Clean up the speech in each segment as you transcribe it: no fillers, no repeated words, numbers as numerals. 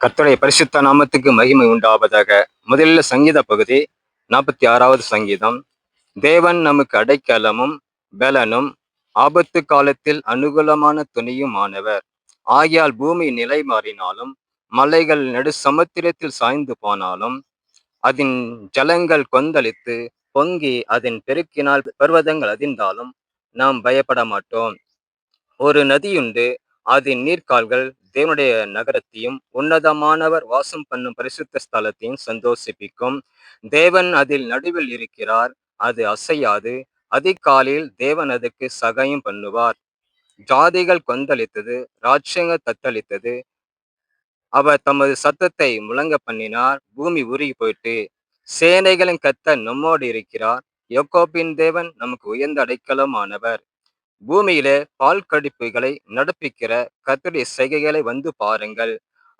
கர்த்தருடைய பரிசுத்த நாமத்துக்கு மகிமை உண்டாவதாக. முதலில் சங்கீத பகுதி 46வது சங்கீதம். தேவன் நமக்கு அடைக்கலமும் பலனும் ஆபத்து காலத்தில் அனுகூலமான துணையும் ஆனவர். ஆகையால் பூமி நிலை மாறினாலும் மலைகள் நடு சமுத்திரத்தில் சாய்ந்து போனாலும் அதன் ஜலங்கள் கொந்தளித்து பொங்கி அதன் பெருக்கினால் பர்வதங்கள் அதிர்ந்தாலும் நாம் பயப்பட மாட்டோம். ஒரு நதியுண்டு, அதன் நீர்க்கால்கள் தேவனுடைய நகரத்தையும் உன்னதமானவர் வாசம் பண்ணும் பரிசுத்த ஸ்தலத்தையும் சந்தோஷிப்பிக்கும். தேவன் அதில் நடுவில் இருக்கிறார், அது அசையாது. அதிகாலையில் தேவன் அதற்கு சகாயம் பண்ணுவார். ஜாதிகள் கொந்தளித்தது, ராட்சங்கள் தத்தளித்தது. அவர் தமது சத்தத்தை முழங்க பண்ணினார், பூமி உருகி போயிட்டு. சேனைகளின் கர்த்தர் நம்மோடு இருக்கிறார், யாக்கோபின் தேவன் நமக்கு உயர்ந்த அடைக்கலமானவர். பூமியிலே பால் கடிப்புகளை நடப்பிக்கிற கர்த்தருடைய செய்கைகளை வந்து பாருங்கள்.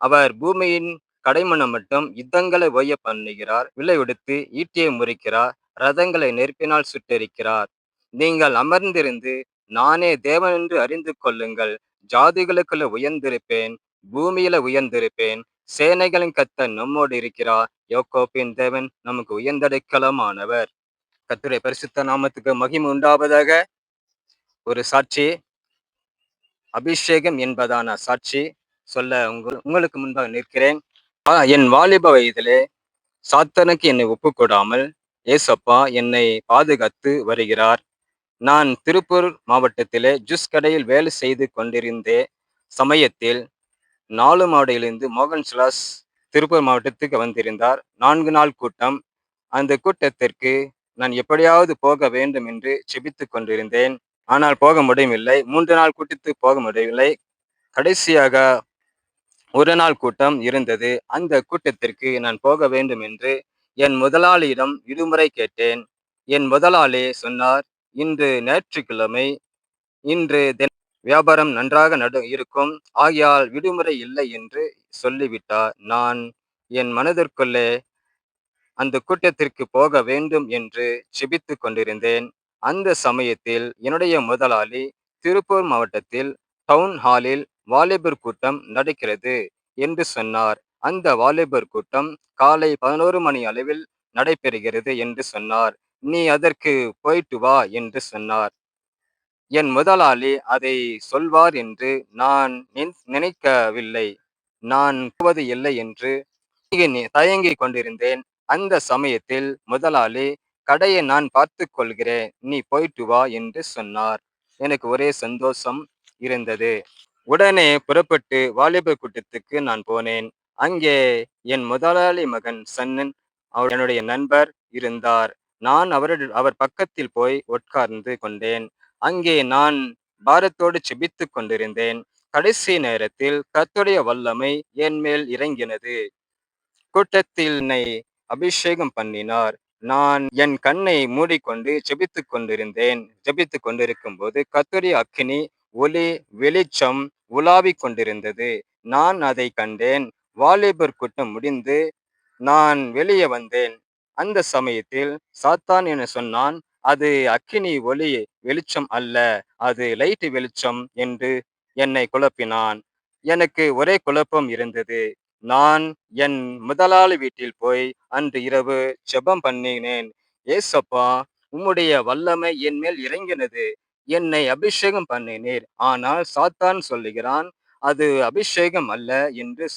அவர் பூமியின் கடைமணம் மட்டும் யுத்தங்களை ஓய பண்ணுகிறார், விலை உடுத்து ஈட்டியை முறிக்கிறார், ரதங்களை நெருப்பினால் சுட்டெரிக்கிறார். நீங்கள் அமர்ந்திருந்து நானே தேவன் என்று அறிந்து கொள்ளுங்கள். ஜாதிகளுக்குள்ள உயர்ந்திருப்பேன், பூமியில உயர்ந்திருப்பேன். சேனைகளின் கர்த்தர் நம்மோடு இருக்கிறார், யாக்கோபின் தேவன் நமக்கு உயர்ந்தடைக்கலமானவர். கர்த்தருடைய பரிசுத்த நாமத்துக்கு மகிமை உண்டாவதாக. ஒரு சாட்சி, அபிஷேகம் என்பதான சாட்சி சொல்ல உங்களுக்கு முன்பாக நிற்கிறேன். என் வாலிப வயதிலே சாத்தானுக்கு என்னை ஒப்புக்கொடாமல் ஏசப்பா என்னை பாதுகாத்து வருகிறார். நான் திருப்பூர் மாவட்டத்திலே ஜூஸ் கடையில் வேலை செய்து கொண்டிருந்தே சமயத்தில் 4 மாவட்டத்திலிருந்து மோகன் சுலாஸ் திருப்பூர் மாவட்டத்துக்கு வந்திருந்தார். 4 நாள் கூட்டம். அந்த கூட்டத்திற்கு நான் எப்படியாவது போக வேண்டும் என்று செபித்து கொண்டிருந்தேன். ஆனால் போக முடியவில்லை. 3 நாள் கூட்டத்துக்கு போக முடியவில்லை. கடைசியாக ஒரு நாள் கூட்டம் இருந்தது. அந்த கூட்டத்திற்கு நான் போக வேண்டும் என்று என் முதலாளியிடம் விடுமுறை கேட்டேன். என் முதலாளி சொன்னார், இன்று ஞாயிற்றுக்கிழமை, இன்று வியாபாரம் நன்றாக இருக்கும், ஆகையால் விடுமுறை இல்லை என்று சொல்லிவிட்டார். நான் என் மனதிற்குள்ளே அந்த கூட்டத்திற்கு போக வேண்டும் என்று செபித்து கொண்டிருந்தேன். அந்த சமயத்தில் என்னுடைய முதலாளி திருப்பூர் மாவட்டத்தில் டவுன் ஹாலில் வாலிபர் கூட்டம் நடக்கிறது என்று சொன்னார். அந்த வாலிபர் கூட்டம் காலை 11 மணி அளவில் நடைபெறுகிறது என்று சொன்னார். நீ அதற்கு போயிட்டு வா என்று சொன்னார். என் முதலாளி அதை சொல்வார் என்று நான் நினைக்கவில்லை. நான் போவது இல்லை என்று தயங்கிக் கொண்டிருந்தேன். அந்த சமயத்தில் முதலாளி, கடையை நான் பார்த்து கொள்கிறேன், நீ போயிட்டு வா என்று சொன்னார். எனக்கு ஒரே சந்தோஷம் இருந்தது. உடனே புறப்பட்டு வாலிபர் கூட்டத்துக்கு நான் போனேன். அங்கே என் முதலாளி மகன் சன்னன், என்னுடைய நண்பர் இருந்தார். நான் அவர் பக்கத்தில் போய் உட்கார்ந்து கொண்டேன். அங்கே நான் பாரத்தோடு செபித்து கொண்டிருந்தேன். கடைசி நேரத்தில் கர்த்தருடைய வல்லமை என் மேல் இறங்கினது. கூட்டத்தில் என்னை அபிஷேகம் பண்ணினார். நான் என் கண்ணை மூடிக்கொண்டு ஜெபித்துக் கொண்டிருந்தேன். ஜெபித்துக் கொண்டிருக்கும் போது கர்த்தருடைய அக்கினி, ஒளி, வெளிச்சம் உலாவிக் கொண்டிருந்தது. நான் அதை கண்டேன். வாலிபர் கூட்டம் முடிந்து நான் வெளியே வந்தேன். அந்த சமயத்தில் சாத்தான் என சொன்னான், அது அக்கினி, ஒளி, வெளிச்சம் அல்ல, அது லைட் வெளிச்சம் என்று என்னை குழப்பினான். எனக்கு ஒரே குழப்பம் இருந்தது. நான் என் முதலாளி வீட்டில் போய் அன்று இரவு ஜெபம் பண்ணினேன். ஏசப்பா, உம்முடைய வல்லமை என் மேல் இறங்கினது, என்னை அபிஷேகம் பண்ணினீர். ஆனால் சாத்தான் சொல்லுகிறான், அது அபிஷேகம் அல்ல என்று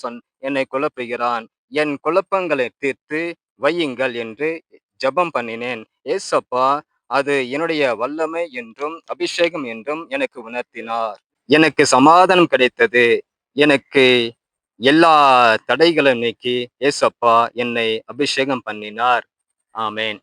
என்னை குழப்புகிறான். என் குழப்பங்களை தீர்த்து வையுங்கள் என்று ஜெபம் பண்ணினேன். ஏசப்பா, அது என்னுடைய வல்லமை என்றும் அபிஷேகம் என்றும் எனக்கு உணர்த்தினார். எனக்கு சமாதானம் கிடைத்தது. எனக்கு எல்லா தடைகளும் நீக்கி ஏசப்பா என்னை அபிஷேகம் பண்ணினார். ஆமேன்.